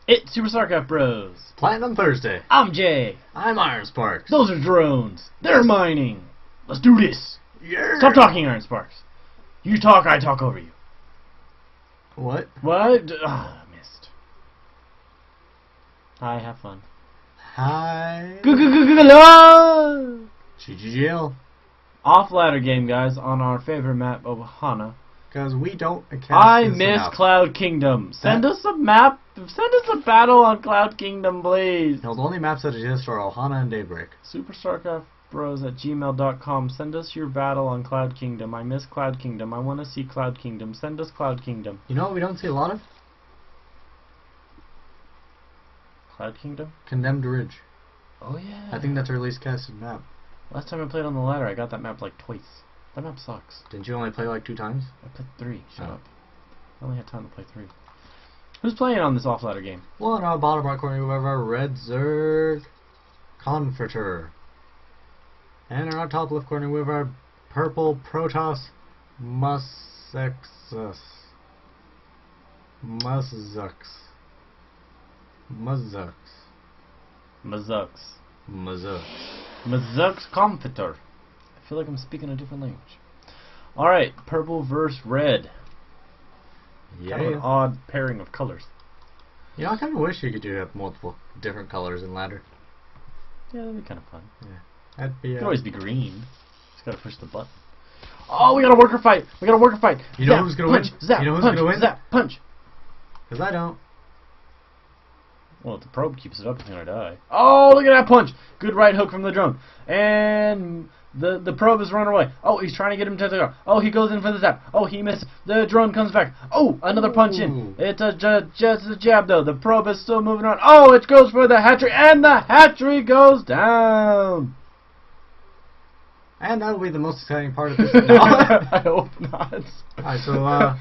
It's SuperStarcraftBros. Platinum Thursday. I'm Jay. I'm Iron Sparks. Those are drones. They're mining. Let's do this. Yeah. Stop talking, Iron Sparks. You talk, I talk over you. What? What? I missed. Hi, have fun. Hi. Hello. GGGL. Off ladder game, guys, on our favorite map, Ohana. Because we don't account. I miss Cloud Kingdom. Send us a map. Send us a battle on Cloud Kingdom, please. No, the only maps that exist are Ohana and Daybreak. SuperStarcraftBros@gmail.com. Send us your battle on Cloud Kingdom. I miss Cloud Kingdom. I want to see Cloud Kingdom. Send us Cloud Kingdom. You know what we don't see a lot of? Cloud Kingdom? Condemned Ridge. Oh, yeah. I think that's our least casted map. Last time I played on the ladder, I got that map like twice. That map sucks. Didn't you only play like 2 times? I played 3. Shut Oh. up. I only had time to play 3. Who's playing on this off-ladder game? Well, in our bottom right corner we have our red ZvP Konfitur. And in our top left corner we have our purple Protoss MuszuX. MuszuX Konfitur. I feel like I'm speaking a different language. Alright, purple versus red. Yeah. Kind of an odd pairing of colors. You know, I kind of wish you could do multiple different colors in ladder. Yeah, that'd be kind of fun. Yeah. That'd be. It could always be green. Just gotta push the button. Oh, we got a worker fight! We got a worker fight! You know Zap, who's gonna punch, win? Zap, You know who's punch, gonna win? Zap, punch! Because I don't. Well, if the probe keeps it up, he's gonna die. Oh, look at that punch! Good right hook from the drone. And the probe is running away. Oh, he's trying to get him to the ground. Oh, he goes in for the zap. Oh, he missed. The drone comes back. Oh, another punch in. It's just a jab, though. The probe is still moving on. Oh, it goes for the hatchery, and the hatchery goes down. And that'll be the most exciting part of this. No. I hope not. Alright, so,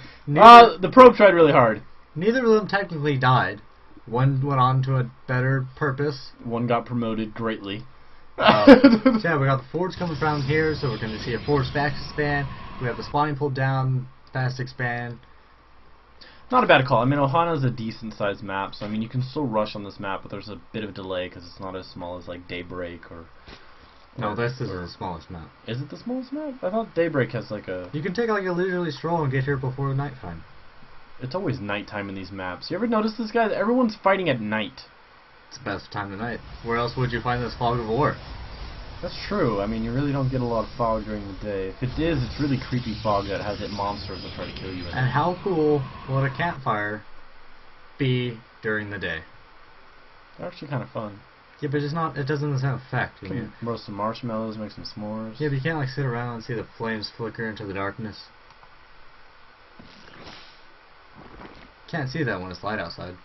the probe tried really hard. neither of them technically died. One went on to a better purpose. One got promoted greatly. So yeah, we got the forge coming from here, so we're going to see a forge fast expand. We have the spawning pulled down, fast expand. Not a bad call. I mean, Ohana is a decent sized map, so I mean, you can still rush on this map, but there's a bit of delay because it's not as small as like Daybreak or. No, this is the smallest map. Is it the smallest map? I thought Daybreak has like a. You can take like a leisurely stroll and get here before nighttime. It's always nighttime in these maps. You ever notice this, guys? Everyone's fighting at night. It's the best time of night. Where else would you find this fog of war? That's true. I mean, you really don't get a lot of fog during the day. If it is, it's really creepy fog that has it monsters that try to kill you. And how cool would a campfire be during the day? They're actually kind of fun. Yeah, but it's not. It doesn't have the same effect. You can roast some marshmallows, make some s'mores. Yeah, but you can't like sit around and see the flames flicker into the darkness. Can't see that when it's light outside.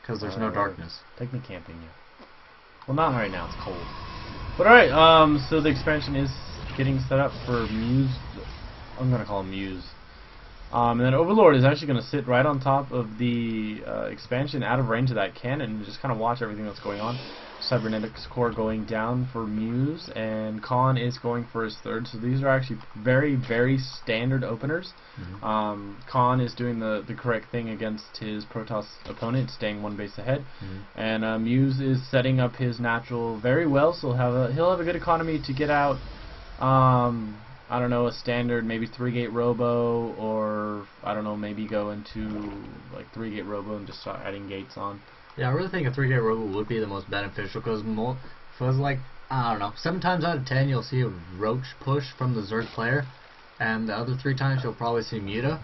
Because there's no darkness. Take me camping, yeah. Well, not right now, it's cold. But alright, so the expansion is getting set up for Muse. I'm going to call him Muse. And then Overlord is actually going to sit right on top of the expansion, out of range of that cannon, and just kind of watch everything that's going on. Cybernetics core going down for Muse, and Khan is going for his third. So these are actually very, very standard openers. Khan is doing the correct thing against his Protoss opponent, staying one base ahead, and Muse is setting up his natural very well. So he'll have a good economy to get out. I don't know, a standard maybe 3-gate robo, or I don't know, maybe go into like 3-gate robo and just start adding gates on. Yeah, I really think a 3-gate robo would be the most beneficial because like, I don't know, 7 times out of 10 you'll see a roach push from the Zerg player, and the other 3 times you'll probably see Muta.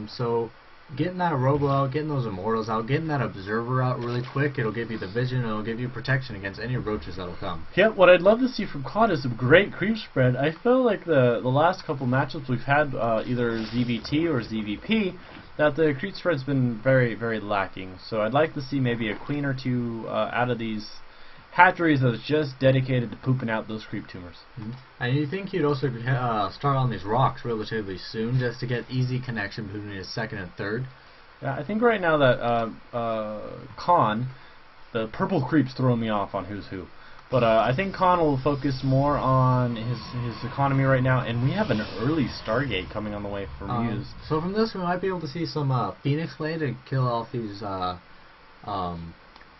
So getting that robo out, getting those immortals out, getting that observer out really quick, it'll give you the vision, it'll give you protection against any roaches that'll come. Yeah, what I'd love to see from COD is some great creep spread. I feel like the last couple matchups we've had, either ZvT or ZvP, that the creep spread's been very, very lacking. So I'd like to see maybe a queen or 2 out of these hatcheries that's just dedicated to pooping out those creep tumors. And you think you'd also start on these rocks relatively soon, just to get easy connection between the 2nd and 3rd? Yeah, I think right now that Khan, the purple creep's throwing me off on who's who. But I think Khan will focus more on his economy right now, and we have an early Stargate coming on the way for Muse. So from this, we might be able to see some Phoenix play to kill off these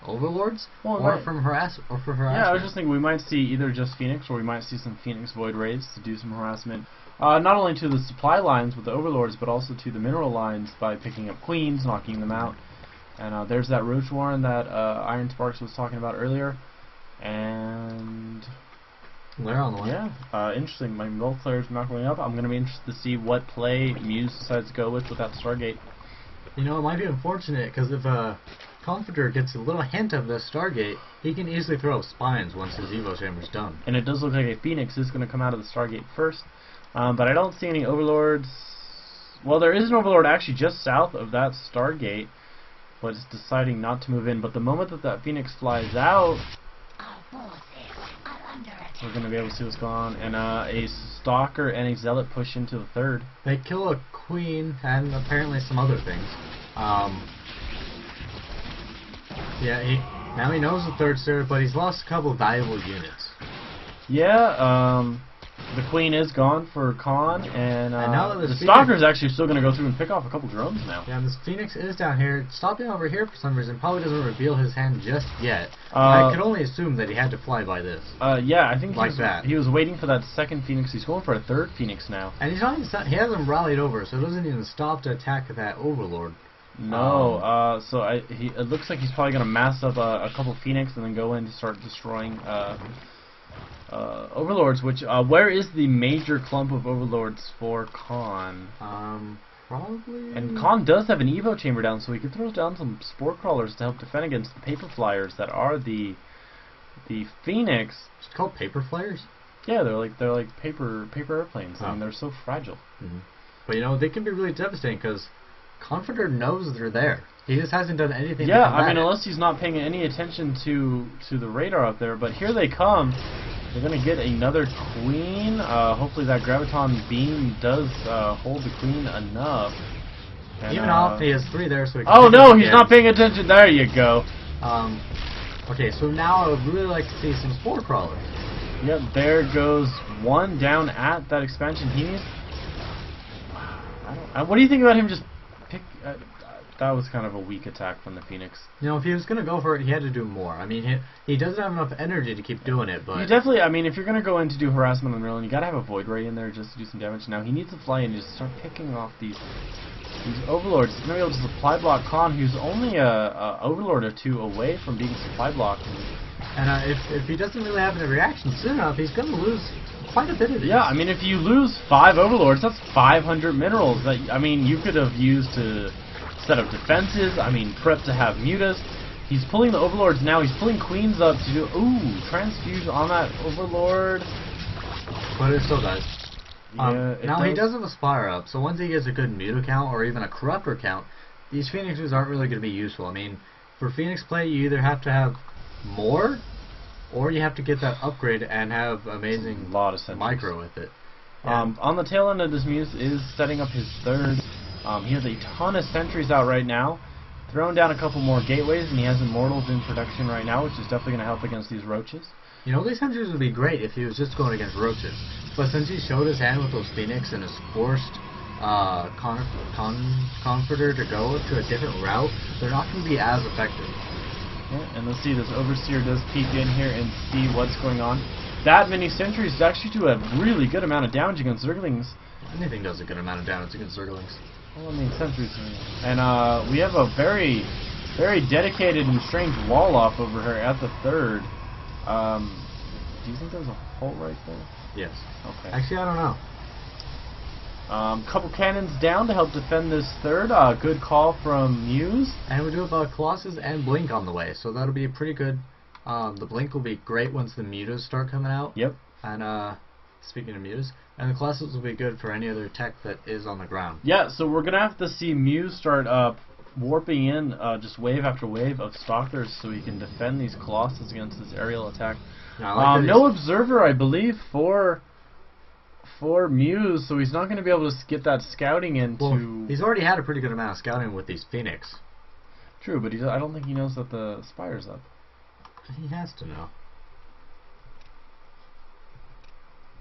Overlords, or for harassment. Yeah, I was just thinking we might see either just Phoenix, or we might see some Phoenix Void Raids to do some harassment. Not only to the supply lines with the Overlords, but also to the mineral lines by picking up Queens, knocking them out. And there's that Roach Warren that Iron Sparks was talking about earlier. And they're on the way. Yeah, interesting. My gold player's not going up. I'm going to be interested to see what play Muse decides to go with that Stargate. You know, it might be unfortunate, because if Konfitur gets a little hint of the Stargate, he can easily throw spines once his Evo Chamber's done. And it does look like a Phoenix is going to come out of the Stargate first. But I don't see any Overlords. Well, there is an Overlord actually just south of that Stargate, but it's deciding not to move in. But the moment that Phoenix flies out, we're going to be able to see what's going on. And a Stalker and a Zealot push into the third. They kill a Queen and apparently some other things. Yeah, now he knows the third turret, but he's lost a couple of valuable units. Yeah, the Queen is gone for Khan, and now that the Stalker is actually still going to go through and pick off a couple drones now. Yeah, and this Phoenix is down here, stopping over here for some reason. Probably doesn't reveal his hand just yet. I could only assume that he had to fly by this. Yeah, I think he was waiting for that second Phoenix. He's going for a third Phoenix now. And he hasn't rallied over, so it doesn't even stop to attack that Overlord. No, so it looks like he's probably going to mass up a couple Phoenix and then go in to start destroying Overlords, which, where is the major clump of Overlords for Khan? Probably... And Khan does have an Evo Chamber down, so he could throw down some Spore Crawlers to help defend against the Paper Flyers that are the Phoenix. It's called Paper Flyers? Yeah, they're like paper airplanes. I mean, they're so fragile. Mm-hmm. But, you know, they can be really devastating, because Konfitur knows they're there. He just hasn't done anything. Yeah, I mean, unless he's not paying any attention to the radar up there. But here they come. They're going to get another Queen. Hopefully that Graviton Beam does hold the Queen enough. And, even off, he has 3 there, so he can oh no, he's not paying attention. There you go. Okay, so now I would really like to see some Spore Crawlers. Yep, there goes one down at that expansion. He needs... what do you think about him just pick... that was kind of a weak attack from the Phoenix. You know, if he was going to go for it, he had to do more. I mean, he doesn't have enough energy to keep doing it, but... You definitely, I mean, if you're going to go in to do harassment on the rail, you got to have a Void Ray in there just to do some damage. Now, he needs to fly in and just start picking off these Overlords. He's going to be able to supply block Khan, who's only a Overlord or 2 away from being supply blocked. And if he doesn't really have any reaction soon enough, he's going to lose quite a bit of these. Yeah, I mean, if you lose 5 Overlords, that's 500 minerals that, I mean, you could have used to set up defenses. I mean, prep to have mutas. He's pulling the Overlords now. He's pulling Queens up to do... Ooh, Transfuge on that Overlord. But it still does. Yeah, now he does have a Spire up, so once he gets a good Muta count or even a Corruptor count, these Phoenixes aren't really going to be useful. I mean, for Phoenix play, you either have to have more, or you have to get that upgrade and have amazing micro with it. On the tail end of this Muse is setting up his third. He has a ton of sentries out right now, throwing down a couple more gateways, and he has Immortals in production right now, which is definitely going to help against these Roaches. You know, these sentries would be great if he was just going against Roaches, but since he showed his hand with those Phoenix and has forced Konfitur to go to a different route, they're not going to be as effective. Yeah, and let's see, this Overseer does peek in here and see what's going on. That many sentries actually do a really good amount of damage against Zerglings. Anything does a good amount of damage against Zerglings. Well, I mean, sentries. And we have a very, very dedicated and strange wall off over here at the third. Do you think there's a hole right there? Yes. Okay. Actually, I don't know. Couple cannons down to help defend this third. Good call from Muse. And we do have Colossus and Blink on the way, so that'll be pretty good. The Blink will be great once the mutas start coming out. Yep. And speaking of mutas, and the Colossus will be good for any other tech that is on the ground. Yeah, so we're gonna have to see Muse start warping in just wave after wave of Stalkers so he can defend these Colossus against this aerial attack. No Observer, I believe, for Muse, so he's not going to be able to get that scouting into... Well, he's already had a pretty good amount of scouting with these Phoenix. True, but I don't think he knows that the Spire's up. He has to know.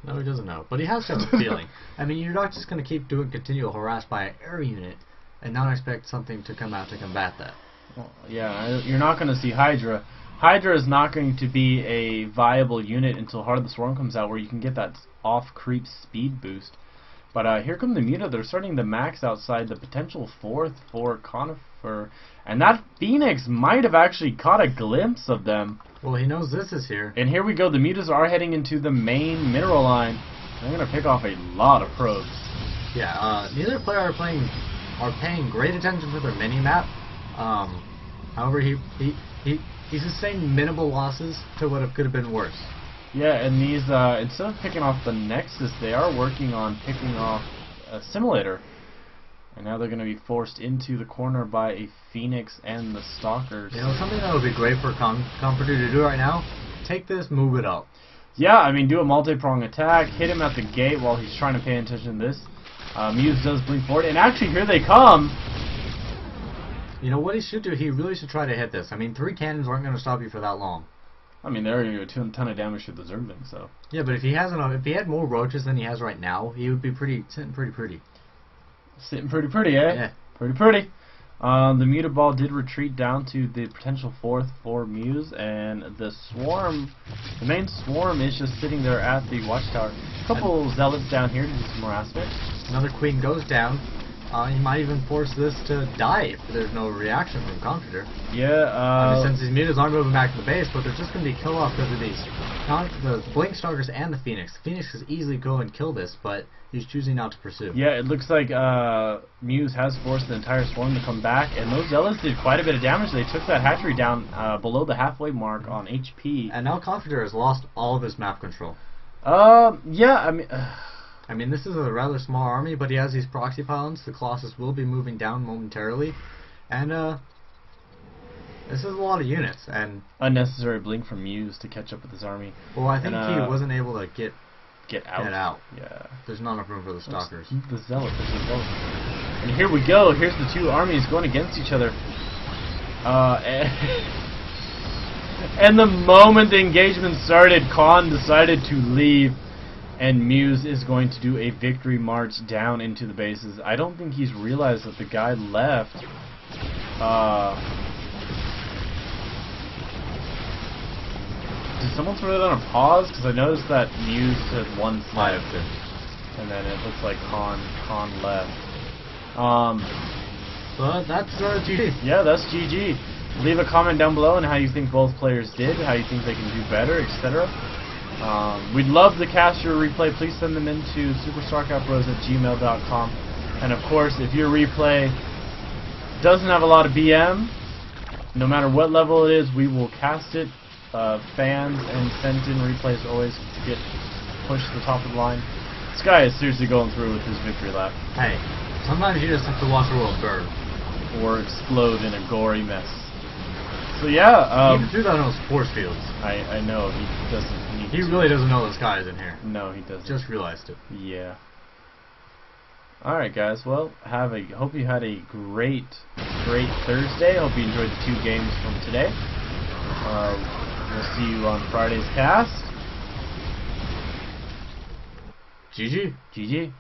No, he doesn't know. But he has to have a feeling. I mean, you're not just going to keep doing continual harass by an air unit and not expect something to come out to combat that. Well, yeah, you're not going to see Hydra. Hydra is not going to be a viable unit until Heart of the Swarm comes out, where you can get that off-creep speed boost. But here come the Muta. They're starting to max outside the potential 4th for Konfitur. And that Phoenix might have actually caught a glimpse of them. Well, he knows this is here. And here we go. The Mutas are heading into the main mineral line. They're going to pick off a lot of probes. Yeah, neither player are paying great attention to their mini-map. However, he sustained minimal losses to what it could have been worse. Yeah, and these, instead of picking off the Nexus, they are working on picking off a Simulator. And now they're going to be forced into the corner by a Phoenix and the Stalkers. You know, something that would be great for Konfitur to do right now, take this, move it up. Yeah, I mean, do a multi-prong attack, hit him at the gate while he's trying to pay attention to this. Muse does blink forward, and actually, here they come! You know, what he should do, he really should try to hit this. I mean, 3 cannons aren't going to stop you for that long. I mean, they're going to do a ton of damage to the Zergling, so... Yeah, but if he had more roaches than he has right now, he would be sitting pretty pretty. Sitting pretty pretty, eh? Yeah. Pretty pretty. The Muta Ball did retreat down to the potential 4th for Muse, and the main swarm is just sitting there at the watchtower. A couple Zealots down here to do some more aspects. Another Queen goes down. He might even force this to die if there's no reaction from Konfitur. Yeah, I mean, since these Mutas aren't moving back to the base, but they're just going to be killed off because of the Blink Stalkers and the Phoenix. The Phoenix could easily go and kill this, but he's choosing not to pursue. Yeah, it looks like Muse has forced the entire swarm to come back, and those Zealots did quite a bit of damage. They took that hatchery down below the halfway mark on HP. And now Konfitur has lost all of his map control. Yeah, I mean... I mean, this is a rather small army, but he has these proxy pylons. The Colossus will be moving down momentarily. And, this is a lot of units. And unnecessary blink from Muse to catch up with his army. Well, I think he wasn't able to get out. Yeah. There's not enough room for the Stalkers. The Zealot. And here we go. Here's the 2 armies going against each other. And the moment the engagement started, Khan decided to leave. And Muse is going to do a victory march down into the bases. I don't think he's realized that the guy left. Did someone throw that on a pause? Because I noticed that Muse said 1 slide. And then it looks like Khan left. But that's GG. Yeah, that's GG. Leave a comment down below on how you think both players did, how you think they can do better, etc. We'd love to cast your replay. Please send them into SuperStarcraftBros@gmail.com. And of course, if your replay doesn't have a lot of BM, no matter what level it is, we will cast it. Fans and sent-in replays always get pushed to the top of the line. This guy is seriously going through with his victory lap. Hey, sometimes you just have to watch the world burn. Or explode in a gory mess. So yeah, he even threw that on those force fields. I know, he doesn't need He really doesn't know this guy is in here. No, he doesn't. Just realized it. Yeah. Alright guys, well, hope you had a great Thursday. Hope you enjoyed the 2 games from today. We'll see you on Friday's cast. GG. GG.